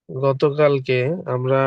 গতকালকে আমরা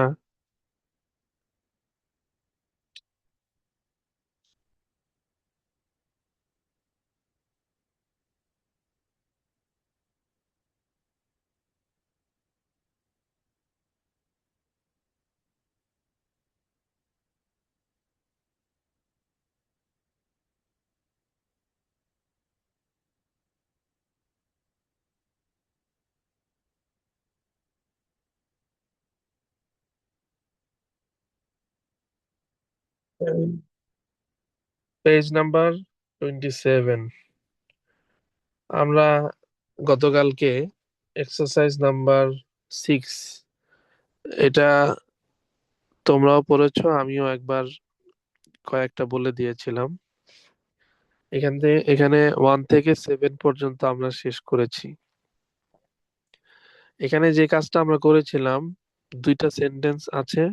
page number 27, আমরা গতকালকে এক্সারসাইজ নাম্বার 6, এটা তোমরাও পড়েছো, আমিও একবার কয়েকটা বলে দিয়েছিলাম। এখানে 1 থেকে 7 পর্যন্ত আমরা শেষ করেছি। এখানে যে কাজটা আমরা করেছিলাম, দুইটা সেন্টেন্স আছে,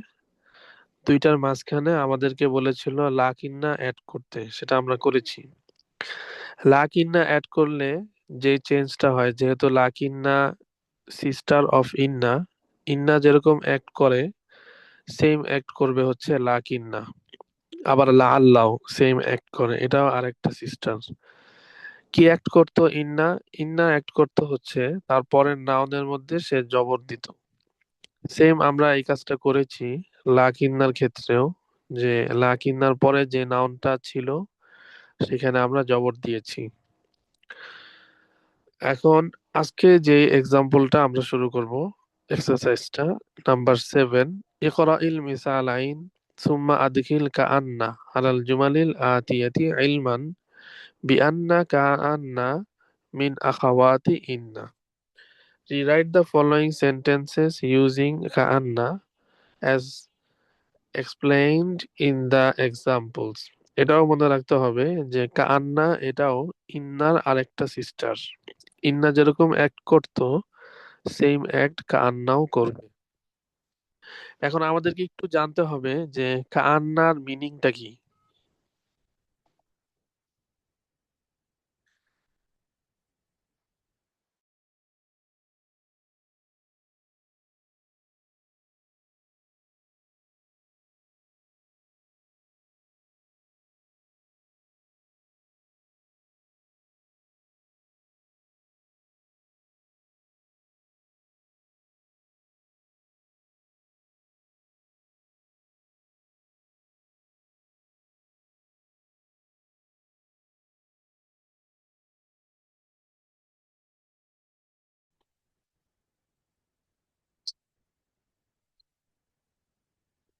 দুইটার মাঝখানে আমাদেরকে বলেছিল লাক ইন্না অ্যাড করতে, সেটা আমরা করেছি। লাক ইন্না অ্যাড করলে যে চেঞ্জটা হয়, যেহেতু লাক ইন্না সিস্টার অফ ইন্না, ইন্না যেরকম অ্যাক্ট করে সেম অ্যাক্ট করবে হচ্ছে লাক ইন্না। আবার লা আল্লাহ সেম অ্যাক্ট করে, এটাও আরেকটা সিস্টার। কি অ্যাক্ট করতো ইন্না? ইন্না অ্যাক্ট করতো হচ্ছে তারপরের নাউনের মধ্যে সে জবর দিত। সেম আমরা এই কাজটা করেছি লাক ইন্নার ক্ষেত্রেও, যে লাক ইন্নার পরে যে নাউনটা ছিল সেখানে আমরা জবর দিয়েছি। এখন আজকে যে এক্সাম্পলটা আমরা শুরু করব, এক্সারসাইজটা নাম্বার 7, ইকরা ইল মিসালাইন সুম্মা আদখিল কাআন্না আলাল জুমালিল আতিয়াতি ইলমান বিআন্না কাআন্না মিন আখাওয়াতি ইন্না। Rewrite the following sentences using কাআন্না as explained in the examples. এটাও মনে রাখতে হবে যে কাআন্না এটাও ইন্নার আরেকটা সিস্টার। ইন্না যেরকম অ্যাক্ট করতো সেম অ্যাক্ট কান্নাও করবে। এখন আমাদেরকে একটু জানতে হবে যে কান্নার মিনিংটা কি।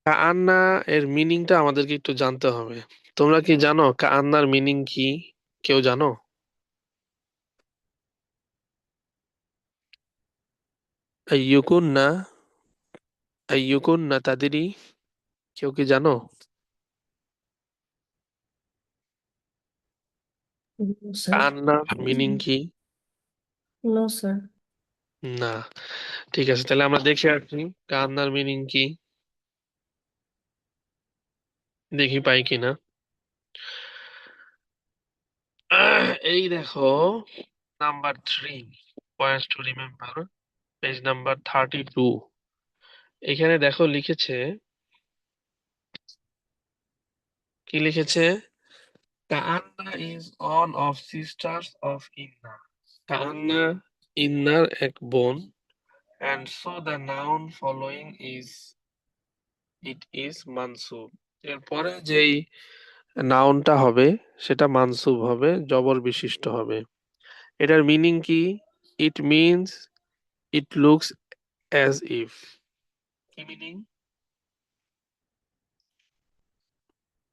কান্না এর মিনিংটা আমাদেরকে একটু জানতে হবে। তোমরা কি জানো কান্নার মিনিং কি? কেউ জানো? আইয়ুকুন না, আইয়ুকুন না তাদেরই, কেউ কি জানো? No, sir. কান্নার মিনিং কি? No, sir. না। ঠিক আছে, তাহলে আমরা দেখে আসি কান্নার মিনিং কি, দেখি পাই কিনা। এই দেখো, number 3, points to remember, page number 32। এখানে দেখো লিখেছে, কি লিখেছে? কান্না is on of sisters of ইন্না। কান্না ইন্নার এক বোন, and so the noun following is it is মানসুব। এরপরে যেই নাউনটা হবে সেটা মানসুব হবে, জবর বিশিষ্ট হবে। এটার মিনিং কি? It means it looks as if. কি মিনিং?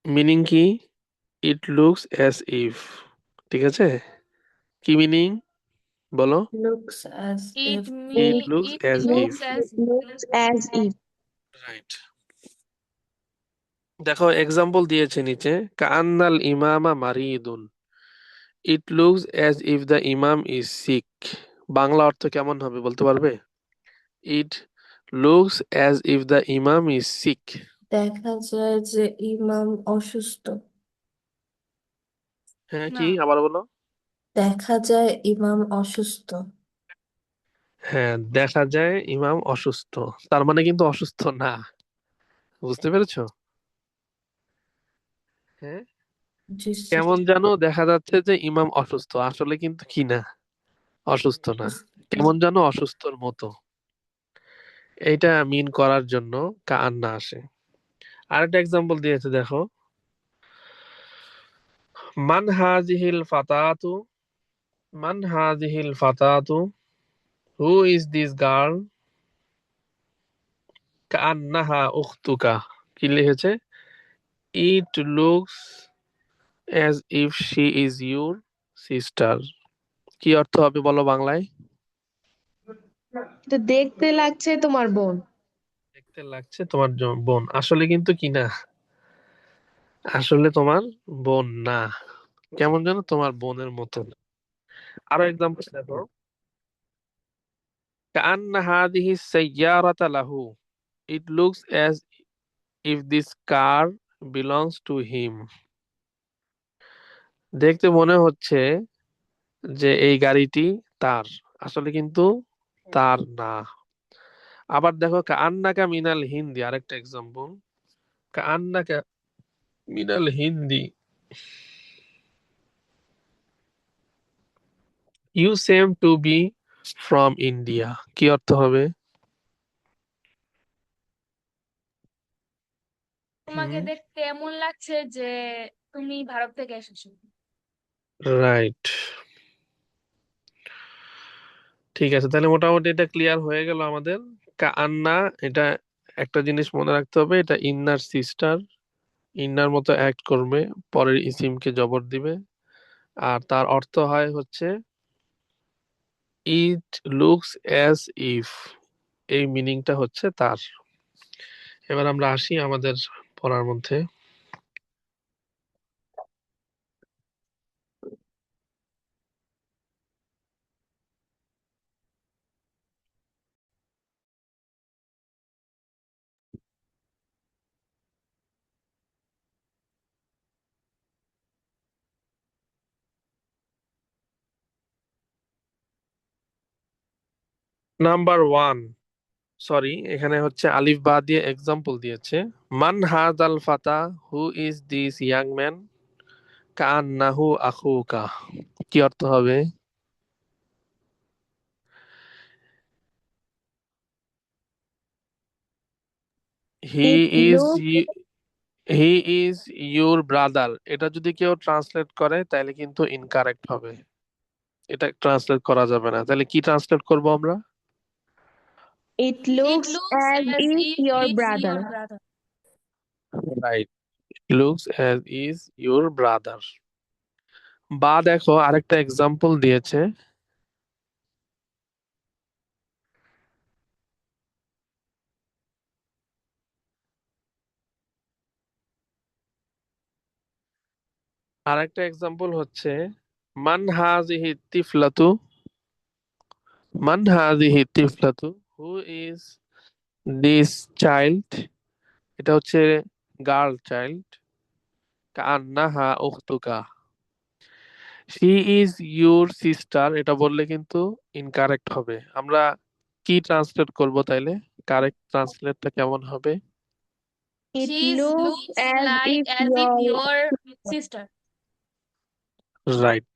মিনিং কি? It looks as if. ঠিক আছে, কি মিনিং বলো? Looks as It if it me looks it as if. looks as looks as if. Right. দেখো এক্সাম্পল দিয়েছে নিচে, কান্নাল ইমামা মারিদুন, it looks as if the imam is sick. Bangla অর্থ কেমন হবে বলতে পারবে? It looks as if the imam is sick. দেখা যায় যে ইমাম অসুস্থ। হ্যাঁ, না কি আবার বলো? দেখা যায় ইমাম অসুস্থ। হ্যাঁ, দেখা যায় ইমাম অসুস্থ, তার মানে কিন্তু অসুস্থ না। বুঝতে পেরেছো? হ্যাঁ। জি স্যার। কেমন যেন দেখা যাচ্ছে যে ইমাম অসুস্থ, আসলে কিন্তু কি না, অসুস্থ না। কেমন যেন অসুস্থর মতো, এইটা মিন করার জন্য কান্না আসে। আরেকটা এক্সাম্পল দিয়েছে, দেখো। মান হাজিহিল ফাতাতু, মান হাজিহিল ফাতাতু, হু ইজ দিস গার্ল, কান্নাহা উখতুকা। কি লিখেছে? ইট looks as if she is your sister. কি অর্থ হবে বলো বাংলায়? তো দেখতে লাগছে তোমার বোন। দেখতে লাগছে তোমার বোন, আসলে কিন্তু কি না, আসলে তোমার বোন না, কেমন যেন তোমার বোনের মতো। আরো এক্সাম্পল দেখো। কান্না হাদিহি সাইয়ারাতা লাহু, ইট looks as if this car belongs to him. দেখতে মনে হচ্ছে যে এই গাড়িটি তার, আসলে কিন্তু তার না। আবার দেখো, কান্নাকা মিনাল হিন্দি, আরেকটা এক্সাম্পল। কান্নাকা মিনাল হিন্দি, you seem to be from India. কি অর্থ হবে? তোমাকে হুম, দেখতে এমন লাগছে যে তুমি ভারত থেকে এসেছো। রাইট। ঠিক আছে, তাহলে মোটামুটি এটা ক্লিয়ার হয়ে গেল আমাদের। কান্না, এটা একটা জিনিস মনে রাখতে হবে, এটা ইন্নার সিস্টার, ইন্নার মতো অ্যাক্ট করবে, পরের ইসিমকে জবর দিবে। আর তার অর্থ হয় হচ্ছে ইট লুকস অ্যাজ ইফ, এই মিনিংটা হচ্ছে তার। এবার আমরা আসি আমাদের পড়ার মধ্যে। নাম্বার ওয়ান, সরি, এখানে হচ্ছে আলিফ বা দিয়ে এক্সাম্পল দিয়েছে। মান হাদ আল ফাতা, who is this young man, কান্নাহু আখুকা। কি অর্থ হবে? He it is look he is your brother, এটা যদি কেউ ট্রান্সলেট করে তাহলে কিন্তু ইনকারেক্ট হবে, এটা ট্রান্সলেট করা যাবে না। তাহলে কি ট্রান্সলেট করব আমরা? It it looks looks as as if if your it's brother. Your brother. Right, looks as is your brother. বা দেখো, আরেকটা এক্সাম্পল দিয়েছে। আরেকটা এক্সাম্পল হচ্ছে মান হাযিহি তিফলাতু, মান হাযিহি তিফলাতু, হু ইজ দিস চাইল্ড। এটা হচ্ছে গার্ল চাইল্ড, কান্নাহা উখতুকা। শি ইজ ইউর সিস্টার, এটা বললে কিন্তু ইনকারেক্ট হবে। আমরা কি ট্রান্সলেট করব তাইলে? কারেক্ট ট্রান্সলেটটা কেমন হবে? It she looks looks as like if as if your your sister. Right.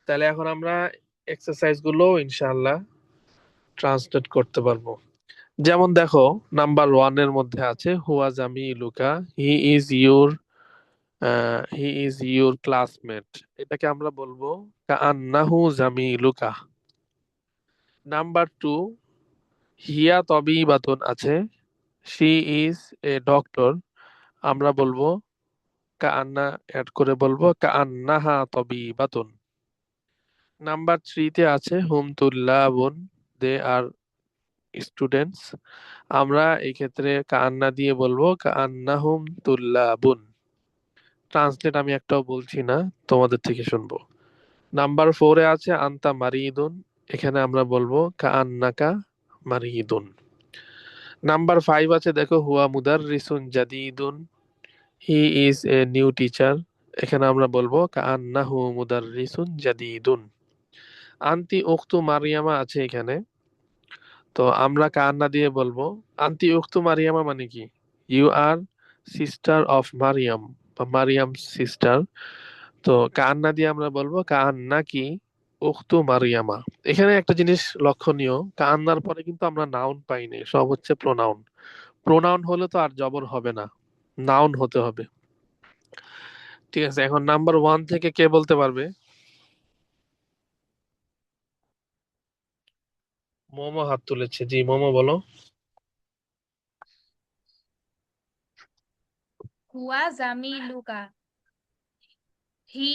তাহলে এখন আমরা এক্সারসাইজ গুলো ইনশাআল্লাহ ট্রান্সলেট করতে পারবো। যেমন দেখো, নাম্বার ওয়ান এর মধ্যে আছে হুয়া জামি লুকা, he is your, he is your classmate. এটাকে আমরা বলবো কান্নাহু জামি লুকা। নাম্বার টু, হিয়া তবিবাতুন আছে, শি ইজ এ ডক্টর। আমরা বলবো কান্না অ্যাড করে বলবো কান্নাহা তবিবাতুন। নাম্বার থ্রিতে আছে হুম তুল্লাবুন, দে আর স্টুডেন্টস। আমরা এই ক্ষেত্রে কান্না দিয়ে বলবো কান্নাহুম তুল্লাবুন। ট্রান্সলেট আমি একটাও বলছি না, তোমাদের থেকে শুনবো। নাম্বার ফোরে আছে আন্তা মারিদুন, এখানে আমরা বলবো কান্নাকা মারিদুন। নাম্বার ফাইভ আছে, দেখো হুয়া মুদাররিসুন জাদিদুন, he is a new teacher. এখানে আমরা বলবো কাআন্নাহু মুদাররিসুন জাদিদুন। আন্তি উখতু মারিয়ামা আছে এখানে, তো আমরা কান্না দিয়ে বলবো আন্তি উখতু মারিয়ামা মানে কি, you are sister of Maryam বা মারিয়াম সিস্টার। তো কান্না দিয়ে আমরা বলবো কান্না কি উখতু মারিয়ামা। এখানে একটা জিনিস লক্ষণীয়, কান্নার পরে কিন্তু আমরা নাউন পাইনি, সব হচ্ছে প্রোনাউন। প্রোনাউন হলে তো আর জবর হবে না, নাউন হতে হবে। ঠিক আছে, এখন নাম্বার ওয়ান থেকে কে বলতে পারবে? মোমো হাত তুলেছে, জি মোমো বলো। হুয়া জামিলুকা, হি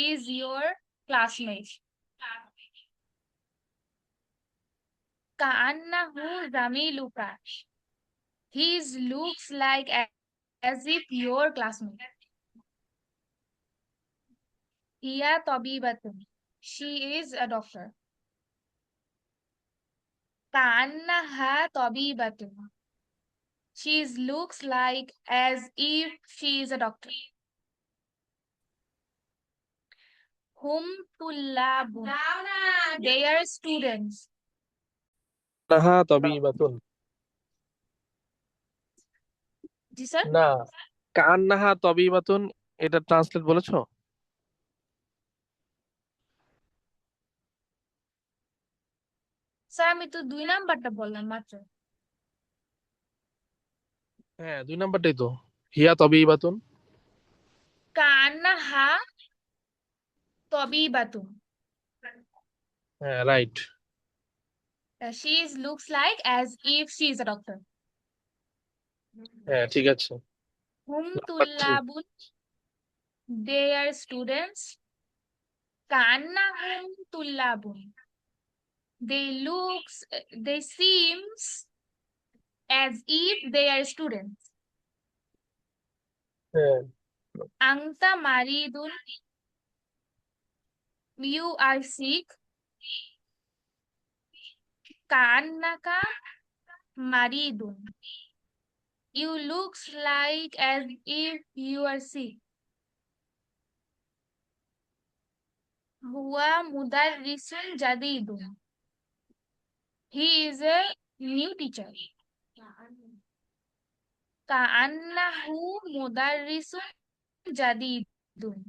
ইজ ইয়োর ক্লাসমেট। কাআন্নাহু জামিলুকা, his looks like as if your classmate. হিয়া তবিবাতুন, she is a doctor. কাআন্নাহা তবিবাতুন, she looks like as if she is a doctor. হুম তুল্লাবুন, they are students. নাহা তবিবাতুন, জি স্যার। না কান্নাহা তবিবাতুন, এটা ট্রান্সলেট বলেছো? স্যার আমি তো 2 নাম্বারটা বললাম মাত্র। হ্যাঁ, দুই নাম্বারটাই তো, হিয়া তবিবাতুন। কাআন্নাহা তবিবাতুন, হ্যাঁ right. she looks like as if she is a doctor. হ্যাঁ ঠিক আছে। হুম নাম্বার থ্রি। তুল্লাবুন, they are students. কাআন্নাহুম তুল্লাবুন, they seems as if they are students. হ্যাঁ আংতা মারিদুন, you are sick. কাআন্নাকা মারিদুন, you looks like as if you are sick. হুয়া মুদাররিসুন জাদিদুন, he is a new teacher. কাআন্নাহু মুদাররিসুন জাদিদুন,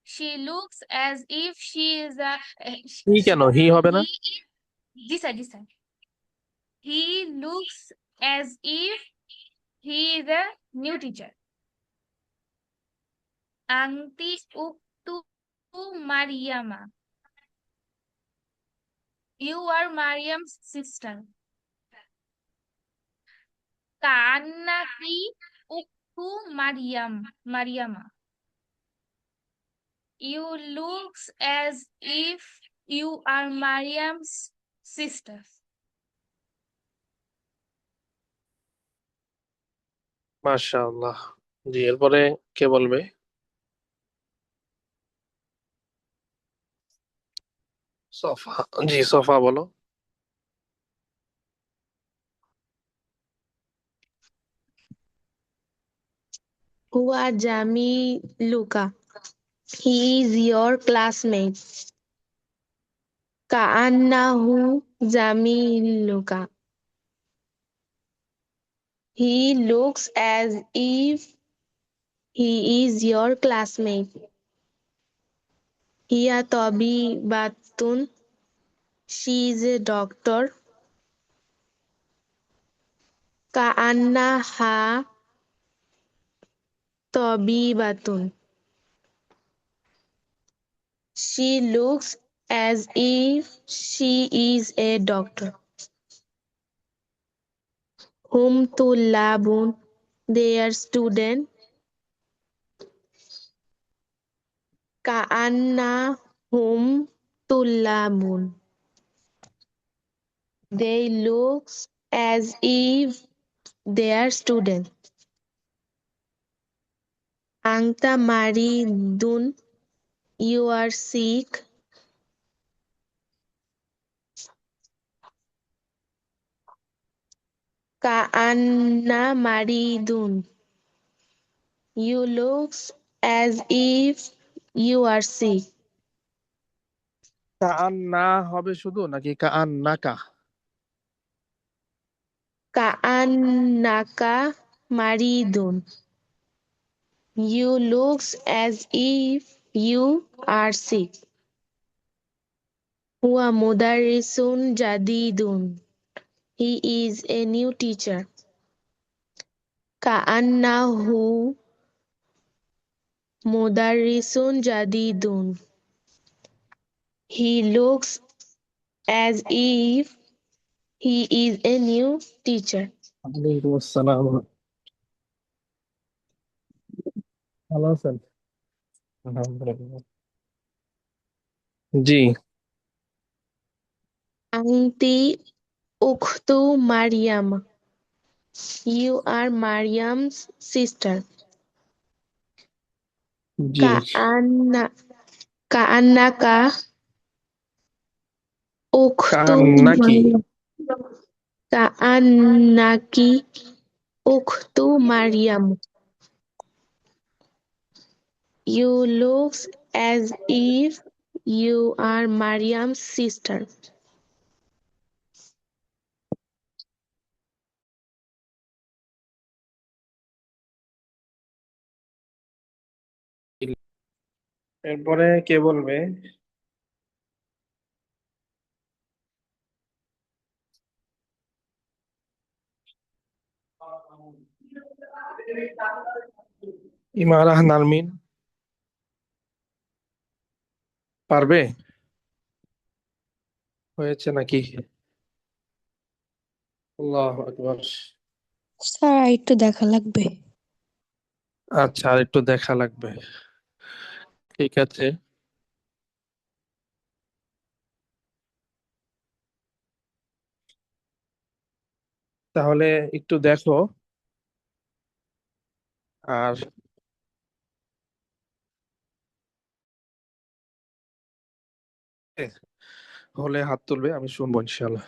she looks as if she is a হি কেন, হি হবে না? he G sir he looks as if he is a new teacher. আংটি উক্তু Mariama, you are Mariam's sister. কান্নাকি উক্তু Mariama, you looks as if you are Mariam's sister. মাশাআল্লাহ। জি, এরপরে কে বলবে? সফা, জি সফা বলো। হুয়া জামিলুকা, he is your classmate. কাআন্নাহু জামিলুকা, he looks as if he is your classmate. হিয়া তবিবাতুন, she is a doctor. কাআন্নাহা তবিবাতুন, she looks as if she is a doctor. হুম তুল্লাবুন, they are students. কাআন্নাহুম তুল্লাবুন, they looks as if they are students. আংতা মারিদুন, you are sick. কাআন্না মারিদুন, You looks as if you are sick. কাআন্না হবে শুধু নাকি কাআন্নাকা? Ka'annaka maridun. You looks as if you are sick. Huwa mudarrisun jadidun. He is a new teacher. Ka'annahu mudarrisun jadidun. He looks as if he is a new teacher. ওয়ালাইকুম আসসালাম। ভালো আছেন? আলহামদুলিল্লাহ। জি। Anti ukhtu Maryam. You are Maryam's sister. G. Ka'annaka ukhtu কাআন্নাকি। Maryam. Ka'annaki ukhtu Maryam. You looks as if you are Maryam's sister. এরপরে কে বলবে? ইমারাহ নারমিন পারবে? হয়েছে নাকি? আল্লাহু আকবার। স্যার একটু দেখা লাগবে। আচ্ছা, আর একটু দেখা লাগবে। ঠিক আছে। তাহলে একটু দেখো আর হলে হাত তুলবে, আমি শুনবো ইনশাল্লাহ।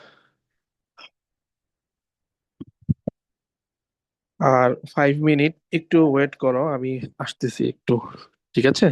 আর 5 মিনিট একটু ওয়েট করো, আমি আসতেছি একটু। ঠিক আছে।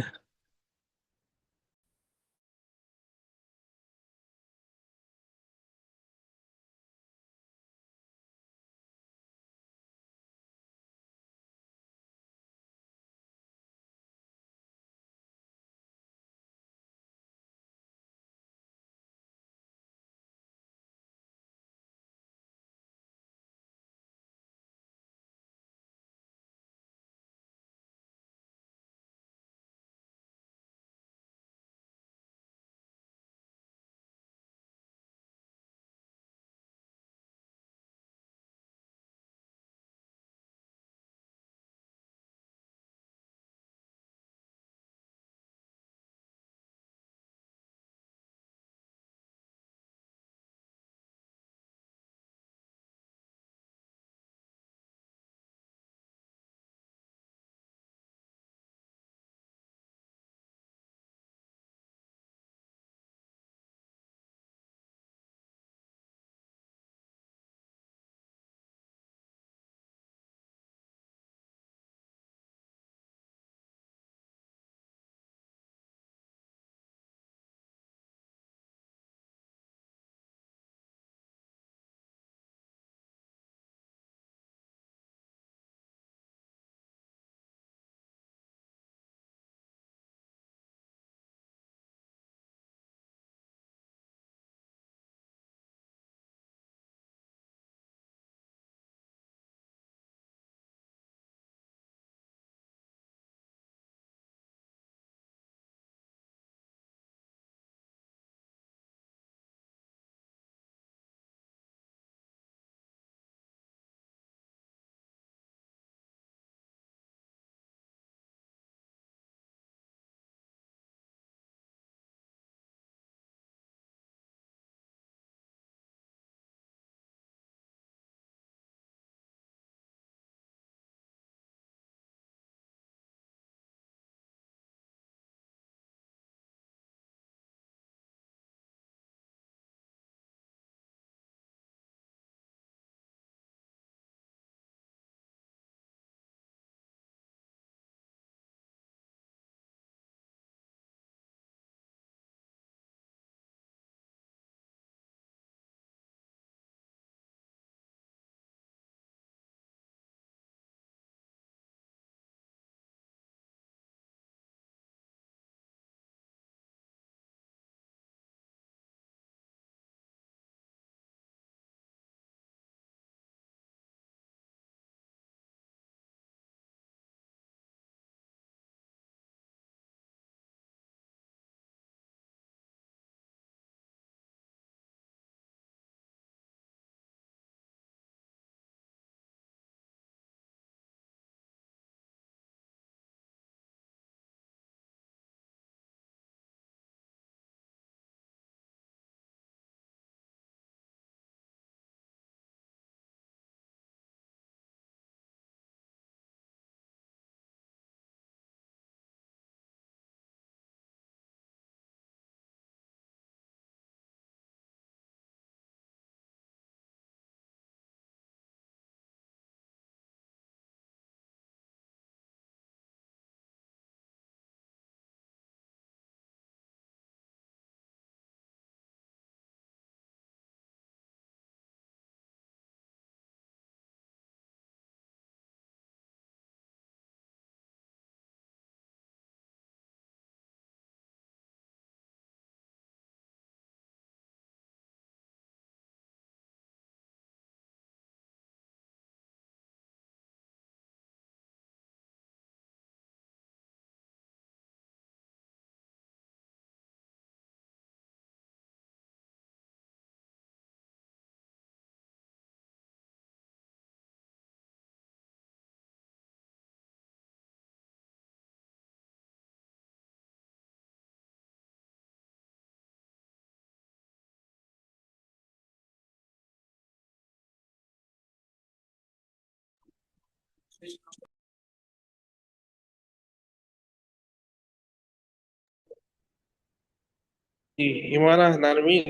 ইমানা নারমিন,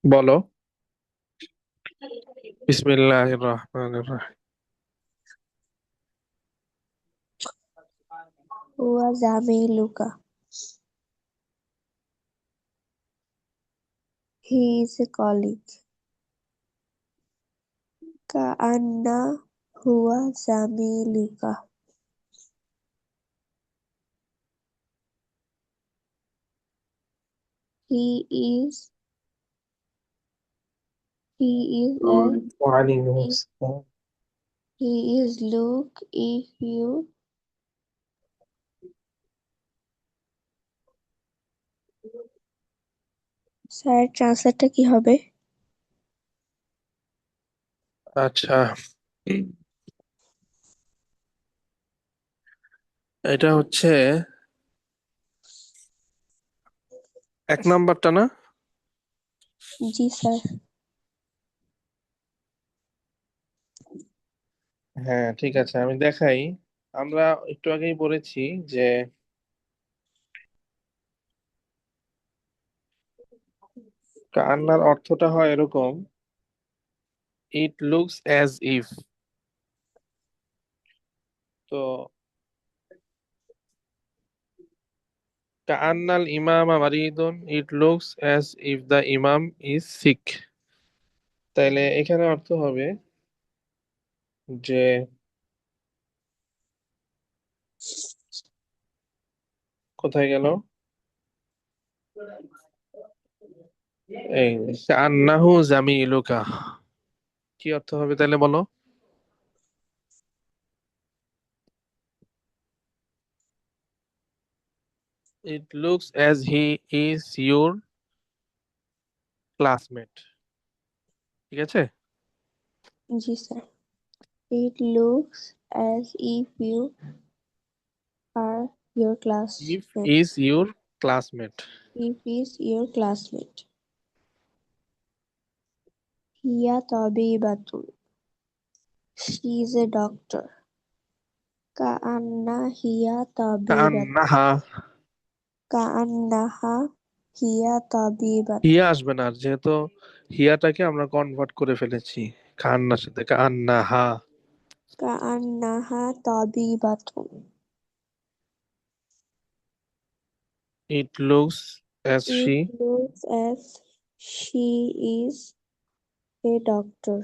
বলো। বিসমিল্লাহির রহমানির রহিম। হুয়া জামিলুকা। He is A colleague. কাআন্না হুয়া জামিলুকা। He is he is a ওয়ালাইকুম আসসালাম। He is look if you sir ট্রান্সলেটটা কি হবে? আচ্ছা, এটা হচ্ছে 1 নাম্বারটা না? জি স্যার। হ্যাঁ, ঠিক আছে, আমি দেখাই। আমরা একটু আগেই পড়েছি যে কান্নার অর্থটা হয় এরকম, ইট লুকস অ্যাজ ইফ। তো কান্নাল ইমামা মারিদুন, it looks as if the imam is sick. তাইলে এখানে অর্থ হবে যে, কোথায় গেল, এই কান্নাহু জামিলুকা, কি অর্থ হবে তাহলে বলো? It looks as he is your classmate. ঠিক আছে? জি sir. It looks as if you are your if classmate. Is your classmate. If is your classmate. হিয়া তাবিবাতুন। She is a doctor. কাআন্না হিয়া তাবিবাতুন। কান্নাহা, কাআন্নাহা হিয়া তাবিবাতুন। হিয়া আসবে না, আর যেহেতু হিয়াটাকে আমরা কনভার্ট করে ফেলেছি কান্নার সাথে, কান্নাহা। কাআন্নাহা তাবিবাতুন। It looks as It she, looks as she is a doctor.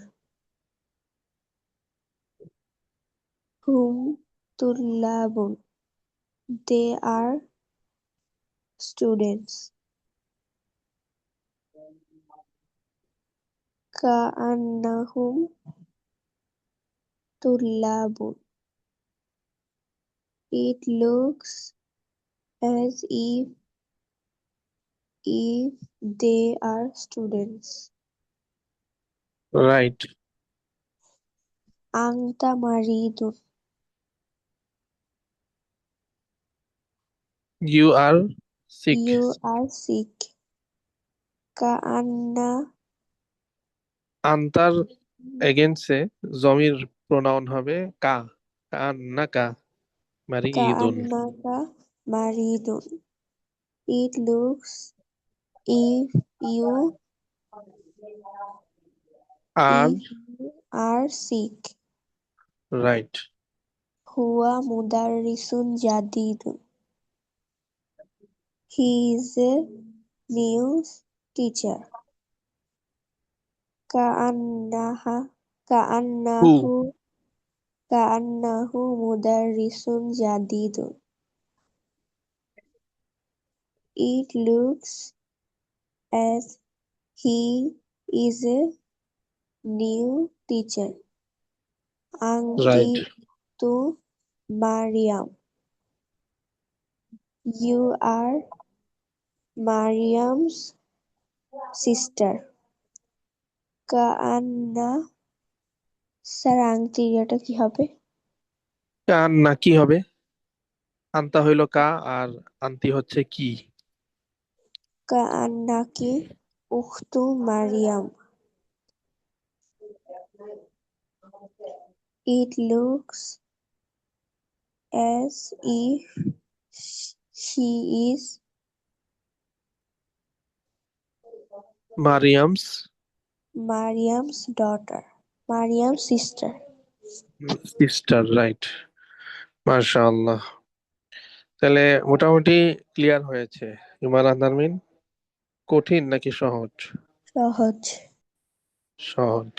Whom tullabun. They are students. Ka'annahum tullabun. It looks as if they are students. Right. Anta maridun. You are sick. You are sick. Ka'anna আন্তার এগেন্সে জমির pronoun হবে কা, কান্নাকা মারিদুন। ka'annaka maridun. It looks if you are if you are sick. Right. Huwa mudarrisun jadidun. He is a new teacher. Ka'annaha হু, ka'annahu ka'annahu mudarrisun jadidun. It looks as he is a new teacher. Anti right. to Mariam. You are Mariam's sister. কাআন্না sir আংটিটা কি হবে? কান্না কি হবে? আন্তা হইল কা, আর আন্তি হচ্ছে কি। কাআন্নাকি উখতু Mariam. It looks as if she is Mariam's Mariam's daughter, Mariam's sister. sister, right? মাশাআল্লাহ। তাহলে মোটামুটি ক্লিয়ার হয়েছে। ইমান আহনারমিন, কঠিন নাকি সহজ? সহজ। সহজ।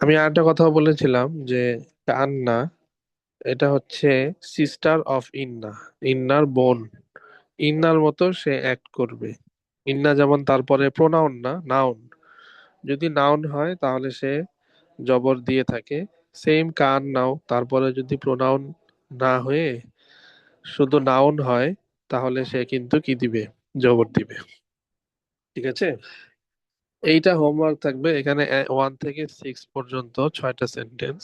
আমি আরেকটা কথা বলেছিলাম যে কান্না, এটা হচ্ছে সিস্টার অফ ইন্না, ইন্নার বোন। ইন্নার মতো সে অ্যাক্ট করবে। ইন্না যেমন তারপরে প্রোনাউন না, নাউন। যদি নাউন হয় তাহলে সে জবর দিয়ে থাকে। সেম কান নাও, তারপরে যদি প্রোনাউন না হয়ে শুধু নাউন হয় তাহলে সে কিন্তু কি দিবে? জবর দিবে। ঠিক আছে? এইটা হোমওয়ার্ক থাকবে এখানে 1 থেকে 6 পর্যন্ত 6টা সেন্টেন্স।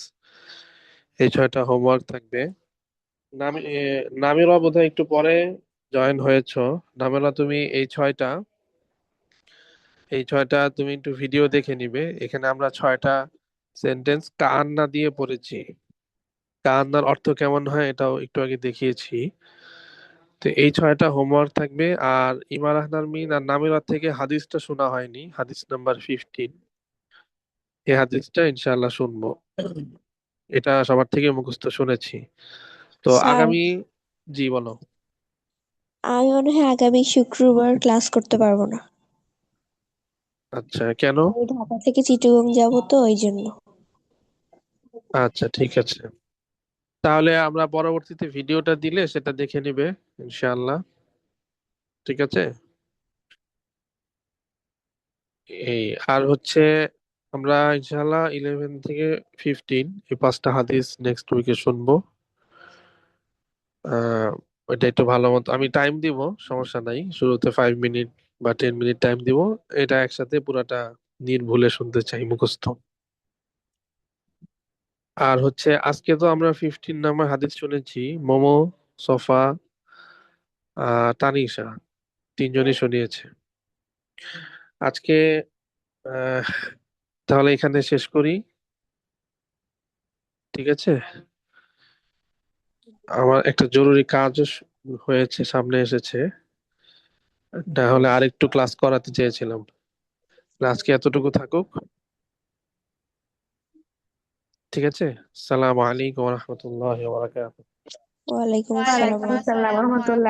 এই 6টা হোমওয়ার্ক থাকবে। নামিরা বোধহয় একটু পরে জয়েন হয়েছো। নামিরা, তুমি এই ছয়টা তুমি একটু ভিডিও দেখে নিবে। এখানে আমরা 6টা সেন্টেন্স কান্না দিয়ে পড়েছি। কান্নার অর্থ কেমন হয় এটাও একটু আগে দেখিয়েছি। তো এই 6টা হোমওয়ার্ক থাকবে। আর ইমার আহনার মিন আর নামিরা থেকে হাদিসটা শোনা হয়নি, হাদিস নাম্বার 15। এই হাদিসটা ইনশাআল্লাহ শুনবো। এটা সবার থেকে মুখস্থ শুনেছি। তো স্যার, আগামী, জি বলো। আমি মনে হয় আগামী শুক্রবার ক্লাস করতে পারবো না। আচ্ছা, কেন? আমি ঢাকা থেকে চিটাগং যাব তো ওই জন্য। আচ্ছা, ঠিক আছে। তাহলে আমরা পরবর্তীতে ভিডিওটা দিলে সেটা দেখে নিবে ইনশাআল্লাহ। ঠিক আছে? এই আর হচ্ছে আমরা ইনশাআল্লাহ 11 থেকে 15 এই 5টা হাদিস নেক্সট উইকে শুনবো। ওইটা একটু ভালো মতো আমি টাইম দিব, সমস্যা নাই। শুরুতে 5 মিনিট বা 10 মিনিট টাইম দিব। এটা একসাথে পুরাটা নির্ভুলে শুনতে চাই, মুখস্থ। আর হচ্ছে আজকে তো আমরা 15 নাম্বার হাদিস শুনেছি। মোমো, সোফা, তানিশা, তিনজনই শুনিয়েছে আজকে। আহ তাহলে এখানে শেষ করি। ঠিক আছে? আমার একটা জরুরি কাজও হয়েছে, সামনে এসেছে। তাহলে আরেকটু ক্লাস করাতে চেয়েছিলাম। আজকে এতটুকু থাকুক। ঠিক আছে? আসসালামু আলাইকুম ওয়া রাহমাতুল্লাহি ওয়া বারাকাতুহু। ওয়ালাইকুম আসসালাম। ওয়ালাইকুম আসসালাম রহমতুল্লাহ।